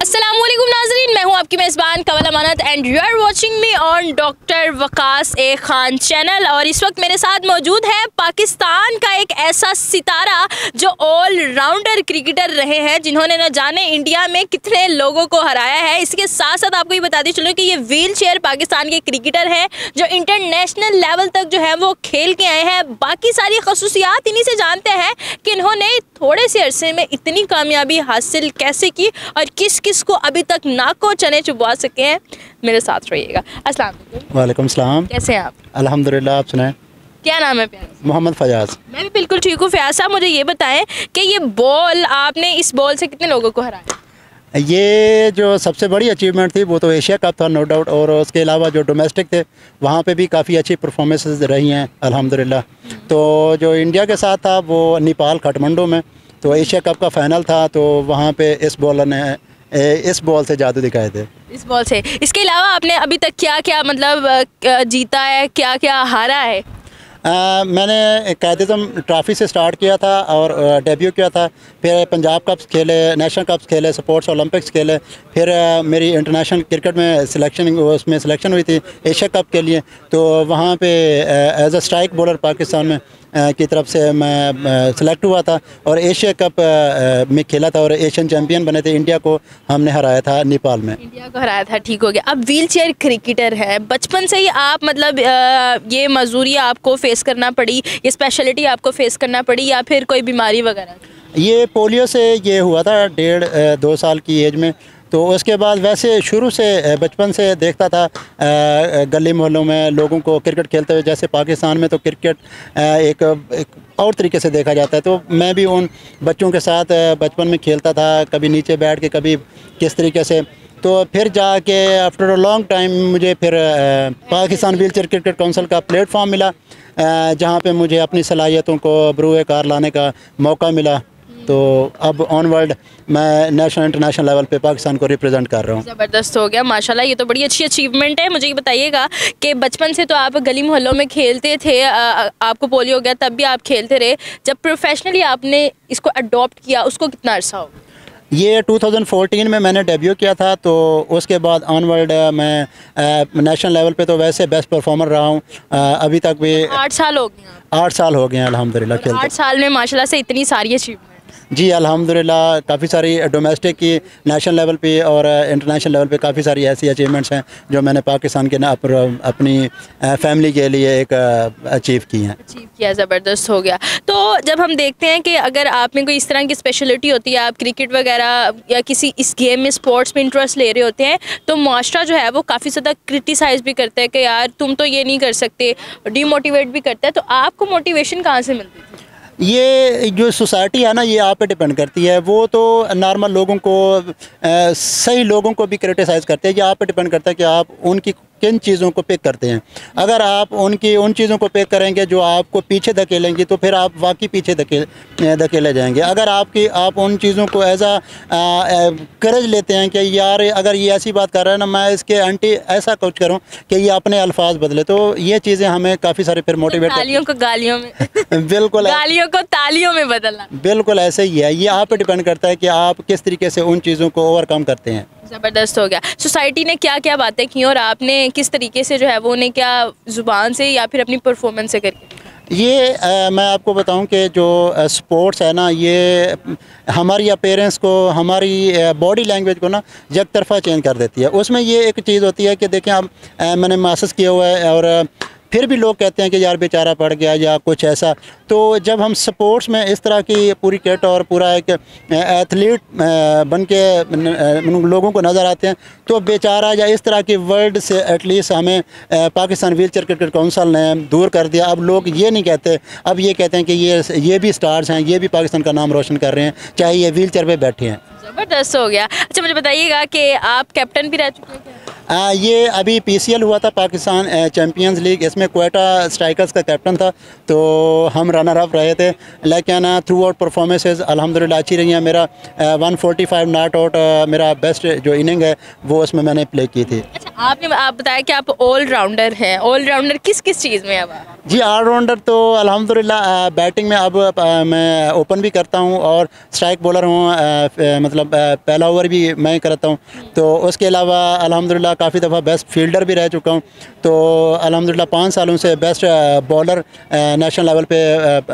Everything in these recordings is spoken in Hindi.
अस्सलामुअलैकुम नाज़रीन, मैं हूं आपकी मेज़बान Kawal Amanat and you are watching me on doctor Waqas A Khan channel. और इस वक्त मेरे साथ मौजूद है पाकिस्तान का एक ऐसा सितारा जो ऑल राउंडर क्रिकेटर रहे हैं, जिन्होंने न जाने इंडिया में कितने लोगों को हराया है। इसके साथ साथ आपको ये बताती चलूँ कि ये व्हील चेयर पाकिस्तान के क्रिकेटर हैं जो इंटरनेशनल लेवल तक जो है वो खेल के आए हैं। बाकी सारी खसूसियात इन्हीं से जानते हैं कि इन्होंने थोड़े से अरसे में इतनी कामयाबी हासिल कैसे की और किस किस को अभी तक नाको चने चुबवा सके हैं। मेरे साथ रहिएगा। अस्सलाम वालेकुम। वालेकुम सलाम। कैसे हैं आप? अल्हम्दुलिल्लाह, आप सुनाएं? क्या नाम है प्यार? मोहम्मद फयाज। मैं भी बिल्कुल ठीक हूँ। फयाज साहब, मुझे ये बताएं कि ये बॉल, आपने इस बॉल से कितने लोगों को हराया? ये जो सबसे बड़ी अचीवमेंट थी वो तो एशिया कप था, नो डाउट। और उसके अलावा जो डोमेस्टिक थे वहाँ पे भी काफ़ी अच्छी परफॉर्मेंसेस रही हैं अल्हम्दुलिल्लाह। तो जो इंडिया के साथ था वो नेपाल काठमांडू में, तो एशिया कप का फाइनल था, तो वहाँ पे इस बॉलर ने इस बॉल से जादू दिखाए थे। इस बॉल से। इसके अलावा आपने अभी तक क्या क्या मतलब जीता है, क्या क्या हारा है? मैंने कायदेज़म ट्रॉफ़ी से स्टार्ट किया था और डेब्यू किया था, फिर पंजाब कप्स खेले, नेशनल कप्स खेले, स्पोर्ट्स ओलंपिक्स खेले, फिर मेरी इंटरनेशनल क्रिकेट में उसमें सिलेक्शन हुई थी एशिया कप के लिए। तो वहाँ पे as a strike bowler Pakistan में की तरफ से मैं सिलेक्ट हुआ था और एशिया कप में खेला था और एशियन चैम्पियन बने थे। इंडिया को हमने हराया था नेपाल में। इंडिया को हराया था, ठीक हो गया। अब व्हील चेयर क्रिकेटर है, बचपन से ही आप मतलब ये मजदूरी आपको फेस करना पड़ी, ये स्पेशलिटी आपको फेस करना पड़ी या फिर कोई बीमारी वगैरह? ये पोलियो से ये हुआ था 1.5-2 साल की एज में। तो उसके बाद वैसे शुरू से बचपन से देखता था गली मोहल्लों में लोगों को क्रिकेट खेलते हुए। जैसे पाकिस्तान में तो क्रिकेट एक और तरीके से देखा जाता है, तो मैं भी उन बच्चों के साथ बचपन में खेलता था, कभी नीचे बैठ के, कभी किस तरीके से। तो फिर जाके आफ्टर अ लॉन्ग टाइम मुझे फिर Pakistan wheel chair cricket council का प्लेटफॉर्म मिला, जहाँ पे मुझे अपनी सलाहियतों को बरूए कार लाने का मौका मिला। तो अब ऑनवर्ड मैं नेशनल इंटरनेशनल लेवल पे पाकिस्तान को रिप्रेजेंट कर रहा हूँ। ज़बरदस्त हो गया माशाल्लाह, ये तो बड़ी अच्छी अचीवमेंट है। मुझे ये बताइएगा कि बचपन से तो आप गली मोहल्लों में खेलते थे, आपको पोलियो हो गया तब भी आप खेलते रहे, जब प्रोफेशनली आपने इसको अडॉप्ट किया उसको कितना अर्सा हो? ये 2014 में मैंने डेब्यू किया था। तो उसके बाद ऑनवर्ड मैं नेशनल लेवल पे तो वैसे बेस्ट परफॉर्मर रहा हूँ अभी तक भी। 8 साल हो गए? 8 साल हो गए हैं अल्हम्दुलिल्लाह खेलते। 8 साल में माशाल्लाह से इतनी सारी अचीवमेंट? जी अल्हम्दुलिल्लाह, काफ़ी सारी डोमेस्टिक की, नेशनल लेवल पे और इंटरनेशनल लेवल पे काफ़ी सारी ऐसी अचीवमेंट्स हैं जो मैंने पाकिस्तान के अपनी फैमिली के लिए एक अचीव की हैं। अचीव किया, ज़बरदस्त हो गया। तो जब हम देखते हैं कि अगर आप में कोई इस तरह की स्पेशलिटी होती है, आप क्रिकेट वगैरह या किसी इस गेम में स्पोर्ट्स में इंटरेस्ट ले रहे होते हैं, तो मुआशरा जो है वो काफ़ी ज़्यादा क्रिटिसाइज़ भी करता है कि यार तुम तो ये नहीं कर सकते, डीमोटिवेट भी करता है। तो आपको मोटिवेशन कहाँ से मिलती है? ये जो सोसाइटी है ना, ये आप पे डिपेंड करती है। वो तो नॉर्मल लोगों को सही लोगों को भी क्रिटिसाइज़ करते हैं। ये आप पे डिपेंड करता है कि आप उनकी किन चीज़ों को पिक करते हैं। अगर आप उन चीज़ों को पिक करेंगे जो आपको पीछे धकेलेंगी, तो फिर आप वाकई पीछे धकेले जाएंगे। अगर आप उन चीज़ों को एज करेज लेते हैं कि यार अगर ये ऐसी बात कर रहा है ना, मैं इसके एंटी ऐसा कुछ करूं कि ये अपने अल्फाज बदले, तो ये चीज़ें हमें काफ़ी सारे फिर मोटिवेट तालियों को गालियों में बिल्कुल, गालियों को तालियों में बदलना बिल्कुल ऐसे ही है। ये आप पे डिपेंड करता है कि आप किस तरीके से उन चीज़ों को ओवरकम करते हैं। ज़बरदस्त हो गया। सोसाइटी ने क्या क्या बातें की और आपने किस तरीके से जो है वो उन्हें क्या ज़ुबान से या फिर अपनी परफॉर्मेंस से करके? ये मैं आपको बताऊं कि जो स्पोर्ट्स है ना, ये हमारी अपीयरेंस को, हमारी बॉडी लैंग्वेज को ना एक तरफा चेंज कर देती है। उसमें ये एक चीज़ होती है कि देखें, अब मैंने मास्टर्स किया हुआ है और फिर भी लोग कहते हैं कि यार बेचारा पड़ गया या कुछ ऐसा। तो जब हम स्पोर्ट्स में इस तरह की पूरी किट और पूरा एक एथलीट बन के लोगों को नज़र आते हैं, तो बेचारा या इस तरह की वर्ड से एटलीस्ट हमें Pakistan wheel chair cricket council ने दूर कर दिया। अब लोग ये नहीं कहते, अब ये कहते हैं कि ये भी स्टार्स हैं, ये भी पाकिस्तान का नाम रोशन कर रहे हैं, चाहे ये व्हील चेयर पर बैठे हैं। ज़बरदस्त हो गया। अच्छा, मुझे बताइएगा कि आप कैप्टन भी रह चुके हैं? ये अभी PCL हुआ था, पाकिस्तान चैम्पियंस लीग, इसमें क्वेटा स्ट्राइकर्स का कैप्टन था, तो हम रनर अप रहे थे। लेकिन थ्रू आउट परफॉर्मेंसेज अल्हम्दुलिल्लाह अच्छी रही हैं। मेरा 145 नॉट आउट मेरा बेस्ट जो इनिंग है वो उसमें मैंने प्ले की थी। अच्छा, आप बताया कि आप ऑलराउंडर हैं, ऑलराउंडर किस किस चीज़ में अब आप? जी ऑलराउंडर तो अल्हम्दुलिल्लाह बैटिंग में अब मैं ओपन भी करता हूँ और स्ट्राइक बॉलर हूँ, मतलब पहला ओवर भी मैं करता हूँ। तो उसके अलावा अल्हम्दुलिल्लाह काफ़ी दफ़ा बेस्ट फील्डर भी रह चुका हूँ। तो अल्हम्दुलिल्लाह 5 सालों से बेस्ट बॉलर नेशनल लेवल पे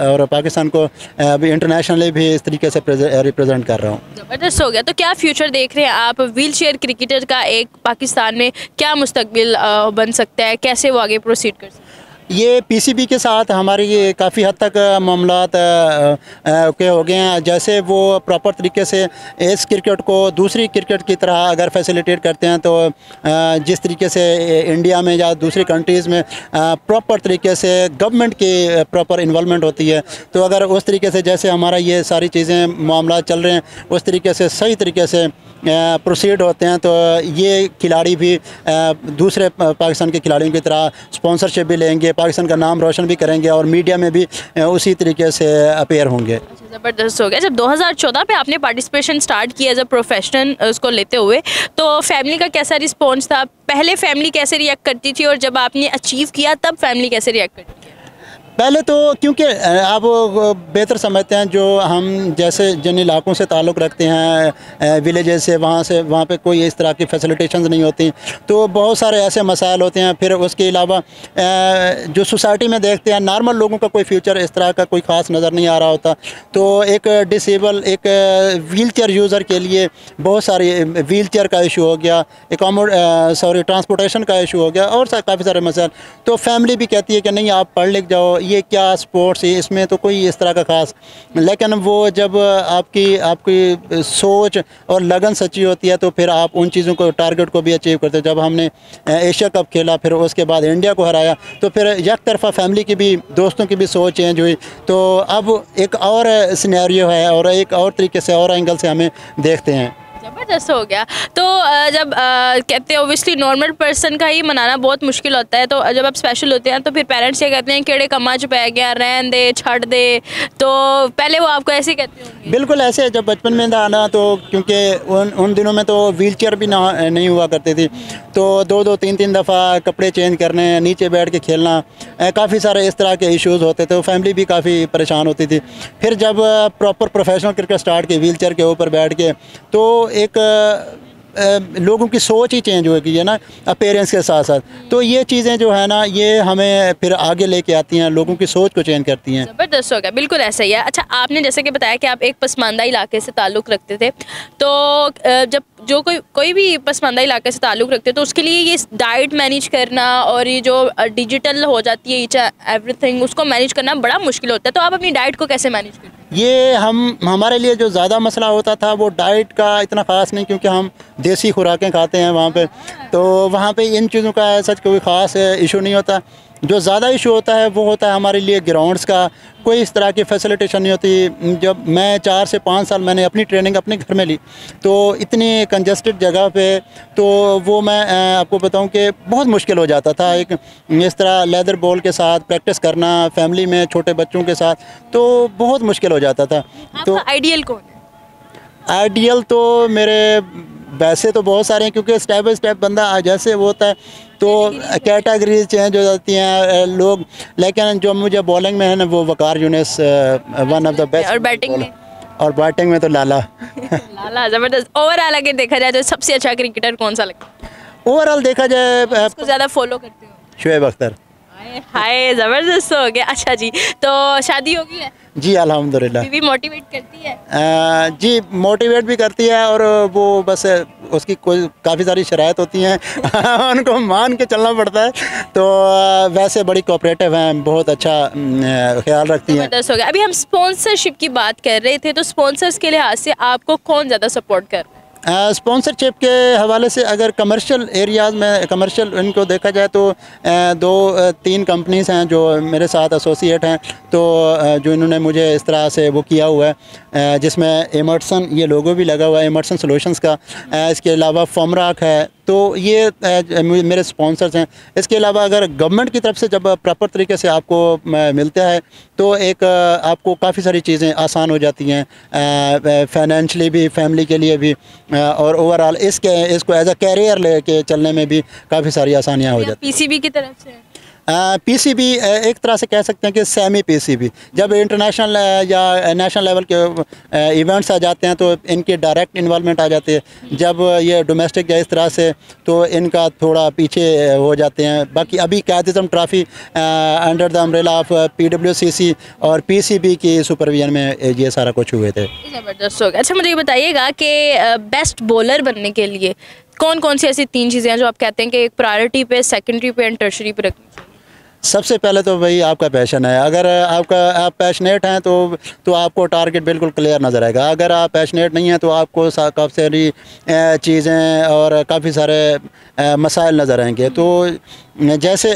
और पाकिस्तान को अभी इंटरनेशनली भी इस तरीके से रिप्रेजेंट कर रहा हूँ। ज़बरदस्त हो गया। तो क्या फ्यूचर देख रहे हैं आप? व्हील चेयर क्रिकेटर का एक पाकिस्तान में क्या मुस्तकबिल बन सकता है? कैसे वो आगे प्रोसीड कर सकते हैं? ये पीसीबी के साथ हमारी काफ़ी हद तक मामलात के हो गए हैं। जैसे वो प्रॉपर तरीके से इस क्रिकेट को दूसरी क्रिकेट की तरह अगर फैसिलिटेट करते हैं तो जिस तरीके से इंडिया में या दूसरी कंट्रीज़ में प्रॉपर तरीके से गवर्नमेंट की प्रॉपर इन्वॉल्वमेंट होती है, तो अगर उस तरीके से जैसे हमारा ये सारी चीज़ें मामला चल रहे हैं उस तरीके से सही तरीके से प्रोसीड होते हैं, तो ये खिलाड़ी भी दूसरे पाकिस्तान के खिलाड़ियों की तरह स्पॉन्सरशिप भी लेंगे, पाकिस्तान का नाम रोशन भी करेंगे और मीडिया में भी उसी तरीके से अपेयर होंगे। ज़बरदस्त हो गया। जब 2014 में आपने पार्टिसिपेशन स्टार्ट किया एज अ प्रोफेशनल उसको लेते हुए, तो फैमिली का कैसा रिस्पॉन्स था? पहले फैमिली कैसे रिएक्ट करती थी और जब आपने अचीव किया तब फैमिली कैसे रिएक्ट करती थी? पहले तो क्योंकि आप बेहतर समझते हैं, जो हम जैसे जिन इलाकों से ताल्लुक़ रखते हैं विलेजेस से, वहाँ पे कोई इस तरह की फैसिलिटेशंस नहीं होती, तो बहुत सारे ऐसे मसाइल होते हैं। फिर उसके अलावा जो सोसाइटी में देखते हैं नॉर्मल लोगों का कोई फ्यूचर इस तरह का कोई ख़ास नज़र नहीं आ रहा होता। तो एक डिसेबल एक व्हील चेयर यूज़र के लिए बहुत सारी व्हील चेयर का इशू हो गया, ट्रांसपोर्टेशन का इशू हो गया और काफ़ी सारे मसाइल। तो फैमिली भी कहती है कि नहीं आप पढ़ लिख जाओ, ये क्या स्पोर्ट्स है, इसमें तो कोई इस तरह का ख़ास। लेकिन वो जब आपकी सोच और लगन सच्ची होती है तो फिर आप उन चीज़ों को टारगेट को भी अचीव करते हो। जब हमने एशिया कप खेला, फिर उसके बाद इंडिया को हराया, तो फिर एक तरफा फैमिली की भी, दोस्तों की भी सोच चेंज हुई। तो अब एक और सिनेरियो है और एक और तरीके से और एंगल से हमें देखते हैं। ज़बरदस्त हो गया। तो जब कहते हैं ओबियसली नॉर्मल पर्सन का ही मनाना बहुत मुश्किल होता है, तो जब आप स्पेशल होते हैं तो फिर पेरेंट्स ये कहते हैं केड़े कमा च पै गया, रहन दे, छड़ दे, तो पहले वो आपको ऐसे ही कहते होंगे? बिल्कुल ऐसे। जब बचपन में था ना, तो क्योंकि उन दिनों में तो व्हील चेयर भी नहीं हुआ करती थी, तो 2-2 3-3 दफ़ा कपड़े चेंज करने, नीचे बैठ के खेलना, काफ़ी सारे इस तरह के इश्यूज़ होते थे। फैमिली भी काफ़ी परेशान होती थी। फिर जब प्रॉपर प्रोफेशनल क्रिकेट स्टार्ट की व्हील चेयर के ऊपर बैठ के, तो एक लोगों की सोच ही चेंज हो गई है ना अपीयरेंस के साथ साथ। तो ये चीज़ें जो है ना, ये हमें फिर आगे लेके आती हैं, लोगों की सोच को चेंज करती हैं। ज़बरदस्त हो गया, बिल्कुल ऐसा ही है। अच्छा, आपने जैसे कि बताया कि आप एक पसमानदा इलाके से ताल्लुक़ रखते थे, तो जब जो कोई भी पसमानदा इलाके से ताल्लुक़ रखते हैं तो उसके लिए ये डाइट मैनेज करना और ये जो डिजिटल हो जाती है ईच एवरीथिंग, उसको मैनेज करना बड़ा मुश्किल होता है। तो आप अपनी डाइट को कैसे मैनेज करते हैं? ये हमारे लिए जो ज़्यादा मसला होता था वो डाइट का इतना ख़ास नहीं, क्योंकि हम देसी खुराकें खाते हैं वहाँ पे, तो वहाँ पे इन चीज़ों का सच कोई ख़ास इशू नहीं होता। जो ज़्यादा इशू होता है वो होता है हमारे लिए ग्राउंड्स का। कोई इस तरह की फैसिलिटेशन नहीं होती। जब मैं 4 से 5 साल मैंने अपनी ट्रेनिंग अपने घर में ली, तो इतनी कंजस्टेड जगह पे, तो वो मैं आपको बताऊं कि बहुत मुश्किल हो जाता था। एक इस तरह लेदर बॉल के साथ प्रैक्टिस करना फैमिली में छोटे बच्चों के साथ, तो बहुत मुश्किल हो जाता था। तो आइडियल कौन है? आइडियल तो मेरे वैसे तो बहुत सारे हैं, क्योंकि स्टेप बाई स्टेप बंदा जैसे वो होता है तो कैटेगरीज चेंज हो जाती हैं लोग। लेकिन जो मुझे बॉलिंग में है ना, वो Waqar Younis one of the best. और बैटिंग में? और बैटिंग में तो लाला। लाला ज़बरदस्त। ओवरऑल अगर देखा जाए तो सबसे अच्छा क्रिकेटर कौन सा लगता है? ओवरऑल देखा जाए उसको ज़्यादा फॉलो करते हो? शुएब अख्तर। हाय, ज़बरदस्त हो गया। अच्छा जी, तो शादी होगी है? जी अल्हम्दुलिल्लाह। बीवी मोटिवेट करती है? जी मोटिवेट भी करती है, और वो बस उसकी कोई काफ़ी सारी शराइत होती हैं उनको मान के चलना पड़ता है। तो वैसे बड़ी कोऑपरेटिव हैं, बहुत अच्छा ख्याल रखती हैं। ज़बरदस्त हो गया। अभी हम स्पॉन्सरशिप की बात कर रहे थे, तो स्पॉन्सर्स के लिहाज से आपको कौन ज़्यादा सपोर्ट कर रहा है? स्पॉन्सरशिप के हवाले से अगर कमर्शियल एरियाज़ में, कमर्शियल इनको देखा जाए तो 2-3 कंपनीज़ हैं जो मेरे साथ एसोसिएट हैं, तो जो इन्होंने मुझे इस तरह से वो किया हुआ है, जिसमें एमर्सन, ये लोगो भी लगा हुआ है एमर्सन सॉल्यूशंस का। इसके अलावा फॉर्मराक है, तो ये मेरे स्पॉन्सर्स हैं। इसके अलावा अगर गवर्नमेंट की तरफ से जब प्रॉपर तरीके से आपको मिलता है तो एक आपको काफ़ी सारी चीज़ें आसान हो जाती हैं, फाइनेंशली भी, फैमिली के लिए भी, और ओवरऑल इसको एज अ कैरियर लेके चलने में भी काफ़ी सारी आसानियाँ हो जाती हैं। पीसीबी की तरफ से पीसीबी एक तरह से कह सकते हैं कि सेमी पीसीबी, जब इंटरनेशनल या नेशनल लेवल के इवेंट्स आ जाते हैं तो इनके डायरेक्ट इन्वॉल्वमेंट आ जाते हैं। जब ये डोमेस्टिक या इस तरह से तो इनका थोड़ा पीछे हो जाते हैं। बाकी अभी Quaid-e-Azam trophy under the umbrella of PWCC और पीसीबी की सुपरविजन में ये सारा कुछ हुए थे। ज़बरदस्त हो गया। अच्छा, मुझे ये बताइएगा कि बेस्ट बॉलर बनने के लिए कौन कौन सी ऐसी 3 चीज़ें हैं जो आप कहते हैं कि एक प्रायोरिटी पे, सेकेंडरी पे एंड टर्शरी पे रखनी चाहिए? सबसे पहले तो भाई आपका पैशन है। अगर आप पैशनेट हैं तो आपको टारगेट बिल्कुल क्लियर नज़र आएगा। अगर आप पैशनेट नहीं हैं तो आपको काफ़ी सारी चीज़ें और काफ़ी सारे मसाइल नज़र आएंगे। तो जैसे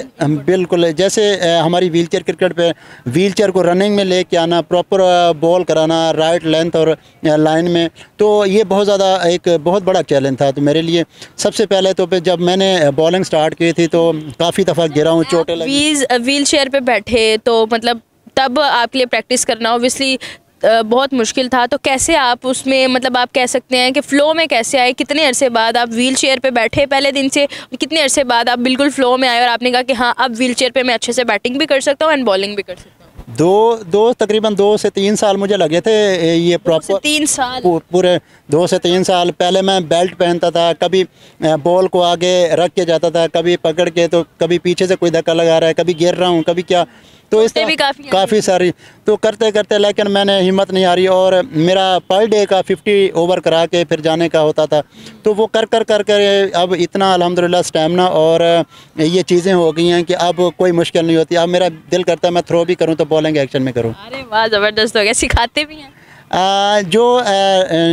हमारी व्हीलचेयर क्रिकेट पे व्हीलचेयर को रनिंग में लेके आना, प्रॉपर बॉल कराना राइट लेंथ और लाइन में, तो ये एक बहुत बड़ा चैलेंज था। तो मेरे लिए सबसे पहले तो जब मैंने बॉलिंग स्टार्ट की थी तो काफ़ी दफ़ा गिरा हूँ, चोटें लगी। व्हील चेयर पे बैठे तो मतलब तब आपके लिए प्रैक्टिस करना ऑब्वियसली बहुत मुश्किल था। तो कैसे आप उसमें, मतलब आप कह सकते हैं कि फ़्लो में कैसे आए? कितने अरसे बाद आप व्हील चेयर पे बैठे पहले दिन से, कितने अरसे बाद आप बिल्कुल फ़्लो में आए और आपने कहा कि हाँ, अब व्हील चेयर पे मैं अच्छे से बैटिंग भी कर सकता हूँ एंड बॉलिंग भी कर सकता हूँ? तकरीबन 2 से 3 साल मुझे लगे थे। ये प्रॉपर 3 साल पूरे 2 से 3 साल पहले मैं बेल्ट पहनता था, कभी बॉल को आगे रख के जाता था, कभी पकड़ के, तो कभी पीछे से कोई धक्का लगा रहा है, कभी गिर रहा हूँ, कभी क्या, तो इस तरह काफ़ी सारी तो करते करते लेकिन मैंने हिम्मत नहीं हारी। और मेरा पर डे का 50 ओवर करा के फिर जाने का होता था। तो वो कर अब इतना अल्हम्दुलिल्लाह स्टैमिना और ये चीज़ें हो गई हैं कि अब कोई मुश्किल नहीं होती। अब मेरा दिल करता है मैं थ्रो भी करूँ तो बॉलिंग एक्शन में करूँ। अरे वाह, ज़बरदस्त हो गया। सिखाते भी हैं? जो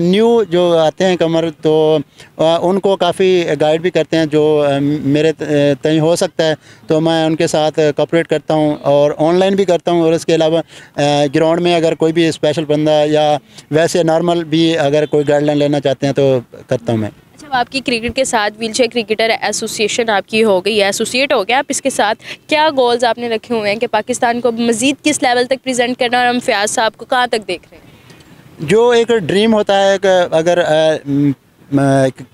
न्यू जो आते हैं कमर तो उनको काफ़ी गाइड भी करते हैं, जो मेरे तय हो सकता है तो मैं उनके साथ कोऑपरेट करता हूं और ऑनलाइन भी करता हूं। और इसके अलावा ग्राउंड में अगर कोई भी स्पेशल बंदा या वैसे नॉर्मल भी अगर कोई गाइडलाइन लेना चाहते हैं तो करता हूं मैं। अच्छा, आपकी क्रिकेट के साथ व्हीलचेयर क्रिकेटर एसोसिएशन आपकी हो गई है, एसोसिएट हो गया आप इसके साथ, क्या गोल्स आपने रखे हुए हैं कि पाकिस्तान को मज़ीद किस लेवल तक प्रेजेंट करना, और हम फयाज साहब को कहाँ तक देख रहे हैं? जो एक ड्रीम होता है कि अगर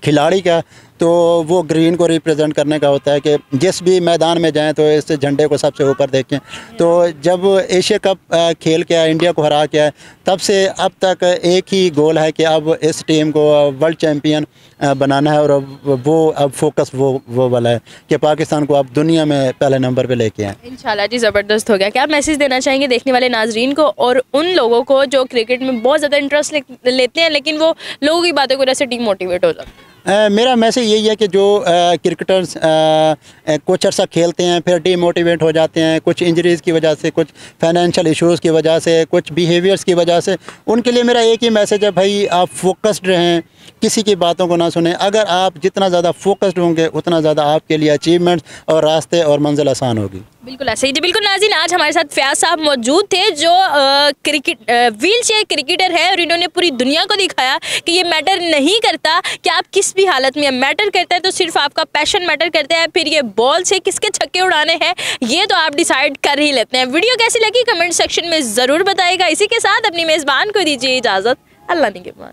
खिलाड़ी का, तो वो ग्रीन को रिप्रेजेंट करने का होता है कि जिस भी मैदान में जाएं तो इस झंडे को सबसे ऊपर देखें। तो जब एशिया कप खेल के इंडिया को हरा के तब से अब तक एक ही गोल है कि अब इस टीम को वर्ल्ड चैम्पियन बनाना है। और अब फोकस वो वाला है कि पाकिस्तान को अब दुनिया में पहले नंबर पे लेके आए इंशाल्लाह जी। ज़बरदस्त हो गया। क्या मैसेज देना चाहेंगे देखने वाले नाजरीन को और उन लोगों को जो क्रिकेट में बहुत ज़्यादा इंटरेस्ट लेते हैं लेकिन वो लोगों की बातों की वजह से डीमोटिवेट हो जाते हैं? मेरा मैसेज यही है कि जो क्रिकेटर्स कुछ अर्सा खेलते हैं फिर डीमोटिवेट हो जाते हैं, कुछ इंजरीज़ की वजह से, कुछ फाइनेंशियल इश्यूज़ की वजह से, कुछ बिहेवियर्स की वजह से, उनके लिए मेरा एक ही मैसेज है, भाई आप फोकस्ड रहें, किसी की बातों को ना सुने। अगर आप जितना ज़्यादा फोकस्ड होंगे उतना ज़्यादा आपके लिए अचीवमेंट्स और रास्ते और मंजिल आसान होगी। बिल्कुल ऐसे ही जी। बिल्कुल नाज़रीन, आज हमारे साथ फयाज साहब मौजूद थे जो व्हील चेयर क्रिकेटर है और इन्होंने पूरी दुनिया को दिखाया कि ये मैटर नहीं करता कि आप किस भी हालत में, मैटर करता है तो सिर्फ आपका पैशन मैटर करता है। फिर ये बॉल से किसके छक्के उड़ाने हैं ये तो आप डिसाइड कर ही लेते हैं। वीडियो कैसी लगी कमेंट सेक्शन में ज़रूर बताइएगा। इसी के साथ अपनी मेज़बान को दीजिए इजाज़त। अल्लाह निगहबान।